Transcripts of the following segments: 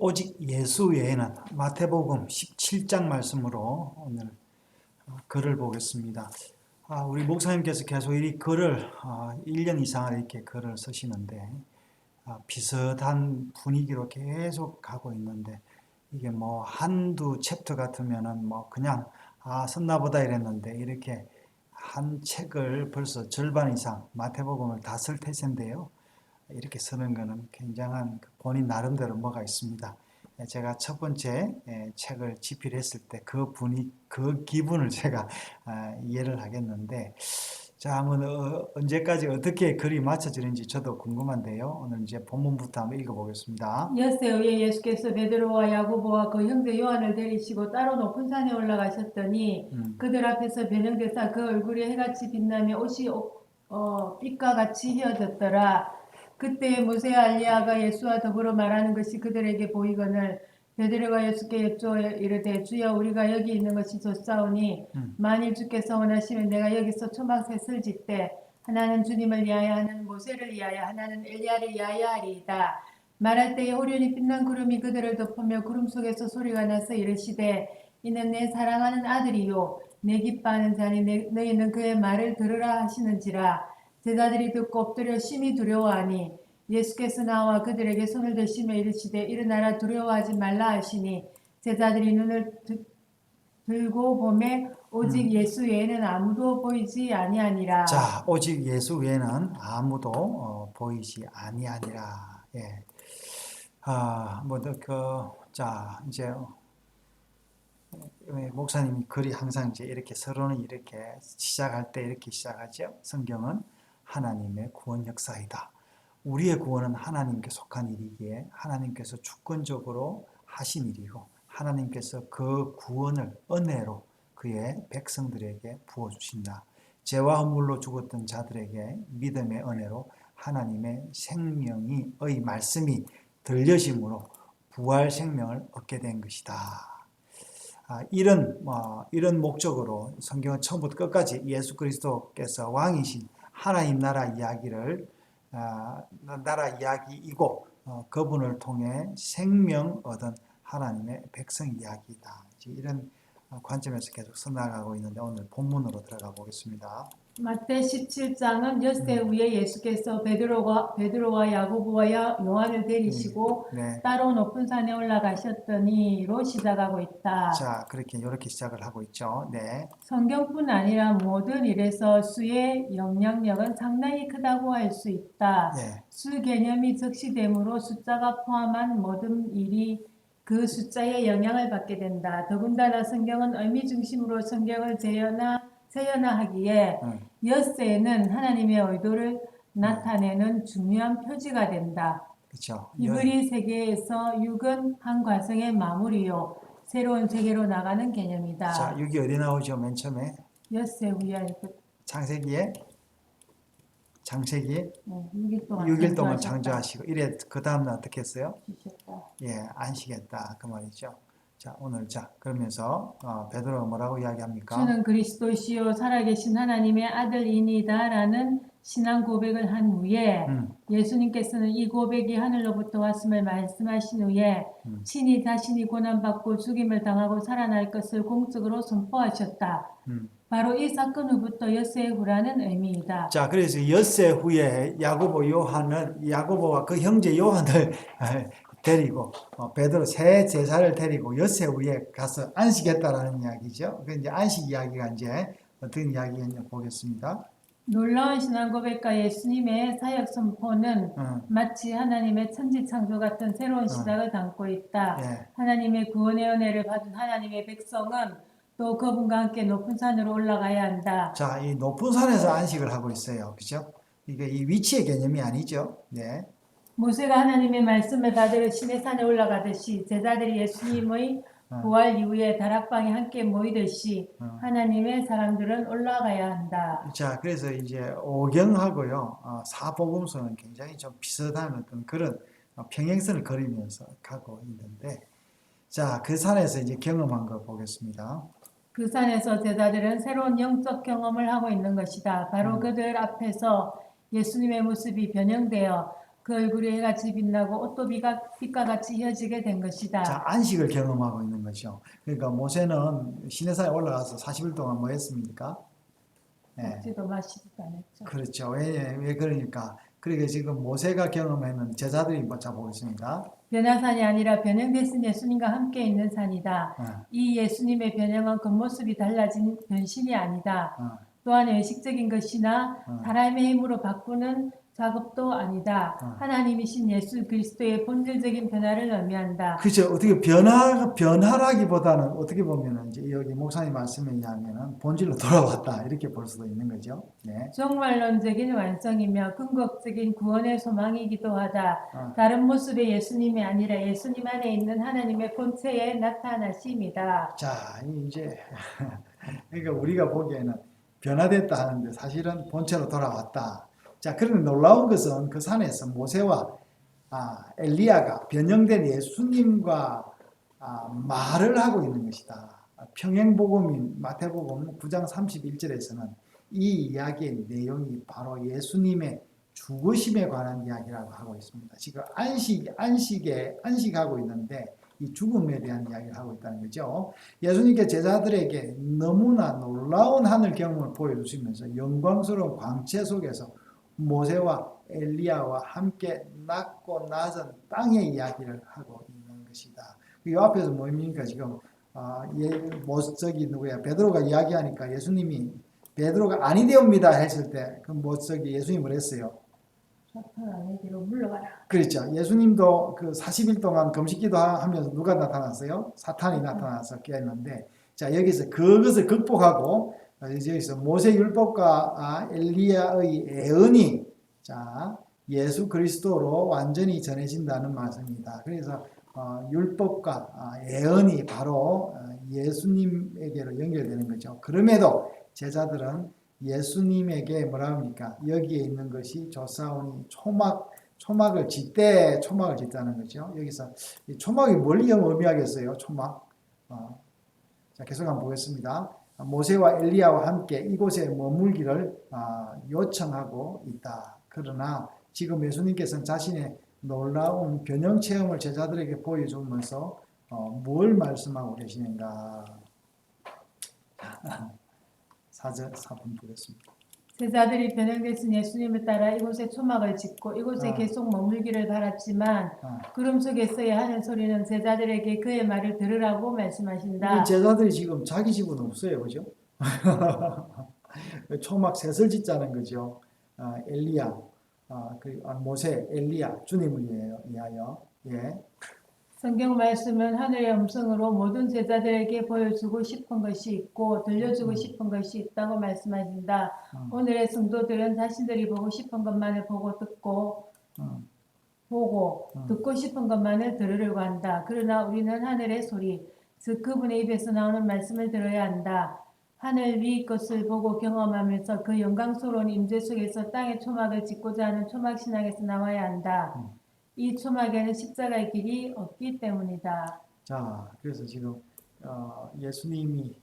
오직 예수 외에는 마태복음 17장 말씀으로 오늘 글을 보겠습니다. 우리 목사님께서 계속 이 글을 1년 이상을 이렇게 글을 쓰시는데 비슷한 분위기로 계속 가고 있는데 이게 뭐 한두 챕터 같으면은 뭐 그냥 썼나 보다 이랬는데 이렇게 한 책을 벌써 절반 이상 마태복음을 다 쓸 태세인데요. 이렇게 쓰는 것은 굉장한 본인 나름대로 뭐가 있습니다. 제가 첫 번째 책을 집필했을 때 그 기분을 제가 이해를 하겠는데, 자, 한번 언제까지 어떻게 글이 맞춰지는지 저도 궁금한데요. 오늘 이제 본문부터 한번 읽어보겠습니다. 엿새 후에 예수께서 베드로와 야고보와 그 형제 요한을 데리시고 따로 높은 산에 올라가셨더니 그들 앞에서 변형되사 그 얼굴이 해같이 빛나며 옷이 빛과 같이 휘어졌더라. 그때 모세와 엘리야가 예수와 더불어 말하는 것이 그들에게 보이거늘 베드로가 예수께 여쭈어 이르되 주여 우리가 여기 있는 것이 좋사오니 만일 주께서 원하시면 내가 여기서 초막셋을 짓되 하나는 주님을 위하여 하나는 모세를 위하여 하나는 엘리야를 위하여 하리이다. 말할 때에 호련히 빛난 구름이 그들을 덮으며 구름 속에서 소리가 나서 이르시되 이는 내 사랑하는 아들이요 내 기뻐하는 자니 너희는 그의 말을 들으라 하시는지라. 제자들이 듣고 엎드려 심히 두려워하니 예수께서 나와 그들에게 손을 드시며 이르시되 일어나라 두려워하지 말라 하시니 제자들이 눈을 들고 보매 오직 예수 외에는 아무도 보이지 아니하니라. 자, 오직 예수 외에는 아무도 보이지 아니하니라. 예. 자, 이제 목사님이 글이 항상 이제 이렇게 서론을 이렇게 시작할 때 이렇게 시작하죠. 성경은 하나님의 구원 역사이다. 우리의 구원은 하나님께 속한 일이기에 하나님께서 주권적으로 하신 일이고 하나님께서 그 구원을 은혜로 그의 백성들에게 부어주신다. 죄와 허물로 죽었던 자들에게 믿음의 은혜로 하나님의 생명의 말씀이 들려짐으로 부활 생명을 얻게 된 것이다. 이런 목적으로 성경은 처음부터 끝까지 예수 그리스도께서 왕이신 하나님 나라 이야기를 나라 이야기이고 그분을 통해 생명 얻은 하나님의 백성 이야기다. 이런 관점에서 계속 써나가고 있는데 오늘 본문으로 들어가 보겠습니다. 마태 17장은 엿새 후에 예수께서 베드로와 야고보와 요한을 데리시고 따로 높은 산에 올라가셨더니로 시작하고 있다. 자, 이렇게 시작을 하고 있죠. 네. 성경뿐 아니라 모든 일에서 수의 영향력은 상당히 크다고 할 수 있다. 네. 수 개념이 적시되므로 숫자가 포함한 모든 일이 그 숫자의 영향을 받게 된다. 더군다나 성경은 의미 중심으로 성경을 재현하기에 엿새는 하나님의 의도를 나타내는 중요한 표지가 된다. 그렇죠. 이브리 세계에서 6은 한 과정의 마무리요. 새로운 세계로 나가는 개념이다. 자, 6이 어디 나오죠? 맨 처음에? 엿새 후에 창세기에? 6일 6일 동안 창조하시고 이래 그 다음날 어떻게 했어요? 쉬셨다. 예, 안식했다 그 말이죠. 자, 오늘 그러면서 베드로가 뭐라고 이야기합니까? 주는 그리스도시요 살아계신 하나님의 아들이니다라는 신앙 고백을 한 후에 예수님께서는 이 고백이 하늘로부터 왔음을 말씀하신 후에 친히 자신이 고난받고 죽임을 당하고 살아날 것을 공적으로 선포하셨다. 바로 이 사건 후부터 엿새 후라는 의미이다. 자, 그래서 엿새 후에 야고보와 그 형제 요한을 데리고 베드로 새 제사를 데리고 엿새 후에 가서 안식했다라는 이야기죠. 그 이제 안식 이야기가 이제 어떤 이야기인지 보겠습니다. 놀라운 신앙 고백과 예수님의 사역 선포는 마치 하나님의 천지창조 같은 새로운 시작을 담고 있다. 예. 하나님의 구원의 은혜를 받은 하나님의 백성은 또 그분과 함께 높은 산으로 올라가야 한다. 자, 이 높은 산에서 안식을 하고 있어요. 그죠? 이게 이 위치의 개념이 아니죠. 네. 모세가 하나님의 말씀을 받으러 시내산에 올라가듯이 제자들이 예수님의 부활 이후에 다락방에 함께 모이듯이 하나님의 사람들은 올라가야 한다. 자, 그래서 이제 오경하고요, 사복음서는 굉장히 좀 비슷한 어떤 그런 평행선을 그리면서 가고 있는데, 자, 그 산에서 이제 경험한 거 보겠습니다. 그 산에서 제자들은 새로운 영적 경험을 하고 있는 것이다. 바로 그들 앞에서 예수님의 모습이 변형되어 그 얼굴이 해같이 빛나고 옷도 빛과 같이 휘어지게 된 것이다. 자, 안식을 경험하고 있는 거죠. 그러니까 모세는 시내산에 올라가서 40일 동안 뭐 했습니까? 예, 먹지도 마시지도 않았죠. 그렇죠. 왜 그러니까. 그러니까 지금 모세가 경험하는 제자들이 자 보겠습니다. 변화산이 아니라 변형되신 예수님과 함께 있는 산이다. 어, 이 예수님의 변형은 겉모습이 달라진 변신이 아니다. 어, 또한 의식적인 것이나 어. 사람의 힘으로 바꾸는 작업도 아니다. 어. 하나님이신 예수 그리스도의 본질적인 변화를 의미한다. 그죠. 어떻게 변화라기보다는 어떻게 보면은 이제 여기 목사님 말씀에 의하면은 본질로 돌아왔다 이렇게 볼 수도 있는 거죠. 네. 종말론적인 완성이며 궁극적인 구원의 소망이기도 하다. 어. 다른 모습의 예수님이 아니라 예수님 안에 있는 하나님의 본체의 나타나심이다. 자, 이제 그러니까 우리가 보기에는 변화됐다 하는데 사실은 본체로 돌아왔다. 자, 그런데 놀라운 것은 그 산에서 모세와 엘리야가 변형된 예수님과 말을 하고 있는 것이다. 평행복음인 마태복음 9장 31절에서는 이 이야기의 내용이 바로 예수님의 죽으심에 관한 이야기라고 하고 있습니다. 지금 안식하고 있는데 이 죽음에 대한 이야기를 하고 있다는 거죠. 예수님께 제자들에게 너무나 놀라운 하늘 경험을 보여주시면서 영광스러운 광채 속에서 모세와 엘리야와 함께 낮고 낮은 땅의 이야기를 하고 있는 것이다. 이 앞에서 뭐입니까? 지금 저기 누구야? 베드로가 이야기하니까 예수님이 베드로가 아니되옵니다 했을 때 그 저기 예수님이 뭐랬어요? 사탄 아내기로 물러가라. 그렇죠. 예수님도 그 40일 동안 금식기도 하면서 누가 나타났어요? 사탄이 나타나서 깨었는데, 자, 여기서 그것을 극복하고, 여기서 모세 율법과 엘리야의 예언이, 자, 예수 그리스도로 완전히 전해진다는 말씀입니다. 그래서, 율법과 예언이 바로 예수님에게로 연결되는 거죠. 그럼에도 제자들은 예수님에게 뭐라 합니까? 여기에 있는 것이 조사오니 초막을 짓다는 거죠. 여기서 이 초막이 뭘 의미하겠어요? 초막. 자, 계속 한번 보겠습니다. 모세와 엘리야와 함께 이곳에 머물기를 요청하고 있다. 그러나 지금 예수님께서는 자신의 놀라운 변형 체험을 제자들에게 보여주면서 뭘 말씀하고 계시는가? 4분 보겠습니다. 제자들이 변형되신 예수님을 따라 이곳에 초막을 짓고 이곳에 계속 머물기를 바랐지만 구름 속에서의 하는 소리는 제자들에게 그의 말을 들으라고 말씀하신다. 이 제자들이 지금 자기 집은 없어요, 그죠? 초막 셋을 짓자는 거죠. 엘리야, 모세, 엘리야, 주님을 위하여. 예. 성경 말씀은 하늘의 음성으로 모든 제자들에게 보여주고 싶은 것이 있고 들려주고 싶은 것이 있다고 말씀하신다. 오늘의 성도들은 자신들이 보고 싶은 것만을 보고 듣고 싶은 것만을 들으려고 한다. 그러나 우리는 하늘의 소리, 즉 그분의 입에서 나오는 말씀을 들어야 한다. 하늘 위 것을 보고 경험하면서 그 영광스러운 임재 속에서 땅의 초막을 짓고자 하는 초막신앙에서 나와야 한다. 이 초막에는 십자가의 길이 없기 때문이다. 자, 그래서 지금 예수님이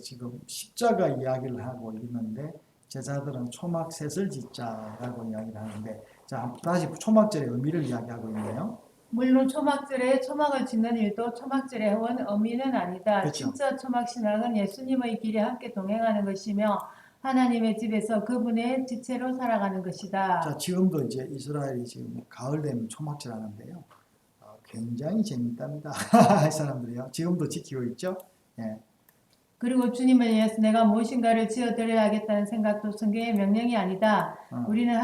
지금 십자가 이야기를 하고 있는데 제자들은 초막 셋을 짓자라고 이야기를 하는데, 자, 다시 초막절의 의미를 이야기하고 있네요. 물론 초막절에 초막을 짓는 일도 초막절의 의미는 아니다. 그렇죠. 진짜 초막신앙은 예수님의 길에 함께 동행하는 것이며 하나님의 집에서 그분의 지체로 살아가는 것이다. 자, 지금도 이제 이스라엘이 지금 가을 되면 초막절 하는데요. 굉장히 재밌답니다. 이 사람들이요. 지금도 지키고 있죠. 예. 그리고 주님을 위해서 내가 무엇인가를 지어드려야겠다는 생각도 성경의 명령이 아니다. 우리는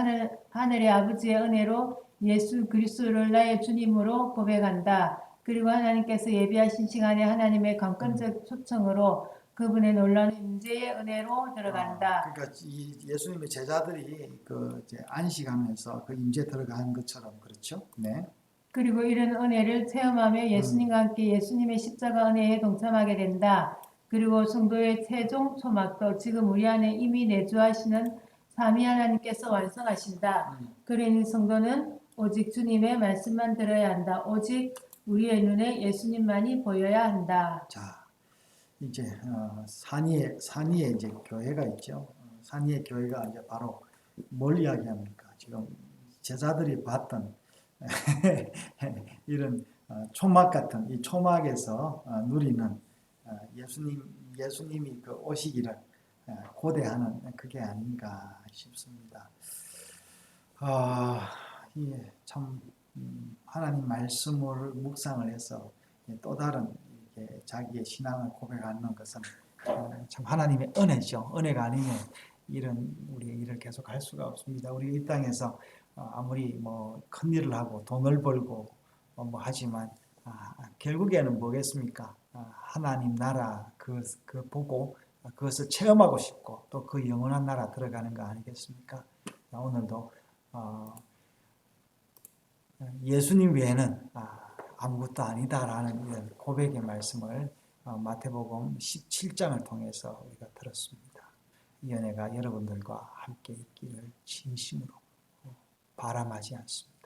하늘의 아버지의 은혜로 예수 그리스도를 나의 주님으로 고백한다. 그리고 하나님께서 예비하신 시간에 하나님의 강권적 초청으로 그분의 놀라운 임재의 은혜로 들어간다. 그러니까 이 예수님의 제자들이 이제 안식하면서 그 임재 들어가는 것처럼 그렇죠. 네. 그리고 이런 은혜를 체험하며 예수님과 함께 예수님의 십자가 은혜에 동참하게 된다. 그리고 성도의 최종 초막도 지금 우리 안에 이미 내주하시는 삼위 하나님께서 완성하신다. 그러니 성도는 오직 주님의 말씀만 들어야 한다. 오직 우리의 눈에 예수님만이 보여야 한다. 자, 이제 산위에 이제 교회가 있죠. 산위의 교회가 이제 바로 뭘 이야기합니까? 지금 제자들이 봤던 이런 초막 같은 이 초막에서 누리는 예수님이 그 오시기를 고대하는 그게 아닌가 싶습니다. 참 하나님 말씀을 묵상을 해서 또 다른 자기의 신앙을 고백하는 것은 참 하나님의 은혜죠. 은혜가 아니면 이런 우리 일을 계속 할 수가 없습니다. 우리 이 땅에서 아무리 뭐 큰 일을 하고 돈을 벌고 뭐 하지만 결국에는 뭐겠습니까? 하나님 나라 그 보고 그것을 체험하고 싶고 또 그 영원한 나라 들어가는 거 아니겠습니까? 오늘도 예수님 외에는 아무것도 아니다라는 이런 고백의 말씀을 마태복음 17장을 통해서 우리가 들었습니다. 이 은혜가 여러분들과 함께 있기를 진심으로 바람하지 않습니다.